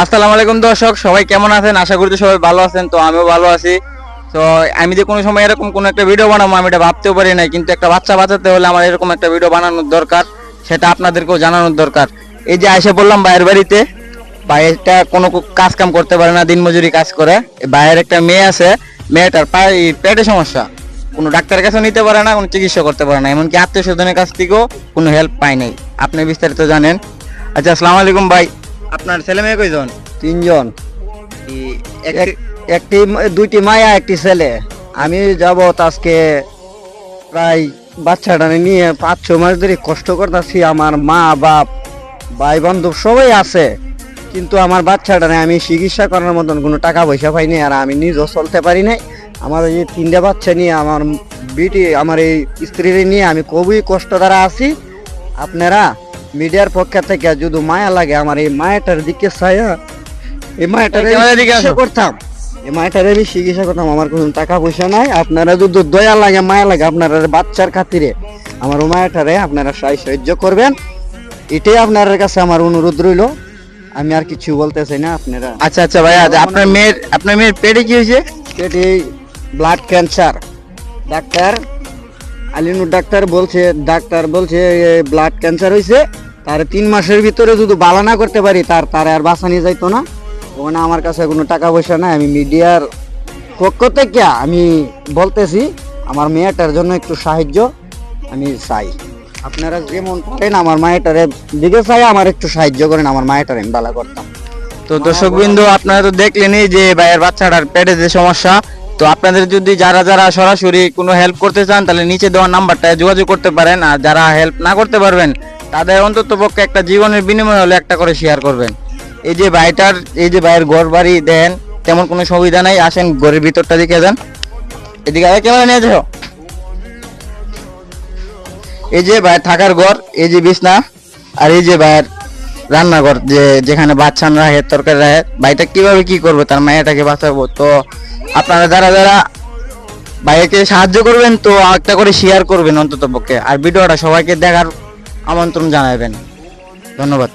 আসসালামু আলাইকুম দর্শক, সবাই কেমন আছেন? আশা করি তো সবাই ভালো আছেন। তো আমিও ভালো আছি। তো আমি যে কোনো সময় এরকম কোনো একটা ভিডিও বানাবো আমি এটা ভাবতেও পারি নাই, কিন্তু একটা বাচ্চা বাঁচাতে হলে আমার এরকম একটা ভিডিও বানানোর দরকার, সেটা আপনাদেরকেও জানানোর দরকার। এই যে আইসা বললাম ভাইয়ের বাড়িতে, ভাইয়েরটা কোনো কাজ কাম করতে পারে না, দিনমজুরি কাজ করে। ভাইয়ের একটা মেয়ে আছে, মেয়েটার পেটে সমস্যা, কোনো ডাক্তারের কাছে নিতে পারে না, কোনো চিকিৎসা করতে পারে না, এমনকি আত্মীয় স্বজনের কাছ থেকেও কোনো হেল্প পায় নাই। আপনি বিস্তারিত জানেন। আচ্ছা, আসসালামু আলাইকুম ভাই। আপনার ছেলে মেয়ে কয়জন? তিনজন, এই একটি দুইটি মায়া একটি ছেলে। আমি যাব আজকে প্রায় বাচ্চাটা নিয়ে 5-6 মাস ধরে কষ্ট করতেছি। আমার মা বাপ ভাই বান্ধব সবাই আছে, কিন্তু আমার বাচ্চাটা আমি চিকিৎসা করার মতন কোনো টাকা পয়সা পাইনি, আর আমি নিজেও চলতে পারি নাই। আমার এই 3টা বাচ্চা নিয়ে, আমার আমার এই স্ত্রীর নিয়ে আমি খুবই কষ্ট দ্বারা আছি। আপনারা মিডিয়ার পক্ষ থেকে যদি মায়া লাগে, আমার এই মায়াটার দিকে ছায়া, এই মায়াটারে চিকিৎসা করতাম, এই মায়াটারে আমি চিকিৎসা করতাম। আমার কোনো টাকা পয়সা নাই। আপনারা যদি দয়া লাগে, মায়া লাগে, আপনারা বাচ্চার খাতিরে আমার মায়াটারে আপনারা সাহায্য করবেন, এটাই আপনার কাছে আমার অনুরোধ রইল। আমি আর কিছু বলতে চাই না। আপনারা আচ্ছা আচ্ছা ভাইয়া, আপনার মেয়ের পেটে কি হয়েছে? পেটে blood cancer. Doctor Alinur doctor বলছে ব্লাড ক্যান্সার হয়েছে। তার 3 মাসের ভিতরে যদি বালা না করতে পারি, তার আর বাঁচা নিয়ে যাইতো না। ওখানে আমার কাছে কোনো টাকা পয়সা নাই। আমি মিডিয়ার পক্ষ থেকে আমি বলতেছি, আমার মেয়েটার জন্য একটু সাহায্য আমি চাই। আপনারা যেমন পারেন আমার মায়েটারে দিকে চাই, আমার একটু সাহায্য করেন, আমার মায়েটারে আমি বালা করতাম। তো দর্শক বিন্দু, আপনারা তো দেখলেনই যে ভাইয়ের বাচ্চাটার পেটে যে সমস্যা। তো আপনাদের যদি যারা যারা সরাসরি কোনো হেল্প করতে চান, তাহলে নিচে দেওয়া নাম্বারটায় যোগাযোগ করতে পারেন। আর যারা হেল্প না করতে পারবেন, তাদের অন্তত পক্ষে একটা জীবনের বিনিময়ে হলে একটা করে শেয়ার করবেন। এই যে ভাইয়ের ঘর বাড়ি দেন, তেমন কোনো সুবিধা নাই। আসেন ঘরের ভিতরটা দিকে যান, এদিকে আগে ক্যামেরা নিয়ে যাও। এই যে ভাইয়ের থাকার ঘর, এই যে বিছনা, আর এই যে ভাইয়ের রান্নাঘর, যেখানে বাচ্চা রাখে, তরকারি রাখে। ভাইটা কিভাবে কি করবে, তার মায়েটাকে বাঁচাবো। তো আপনারা যারা যারা ভাইকে সাহায্য করবেন, তো একটা করে শেয়ার করবেন অন্তত পক্ষে, আর ভিডিওটা সবাইকে দেখার আমন্ত্রণ জানাবেন। ধন্যবাদ।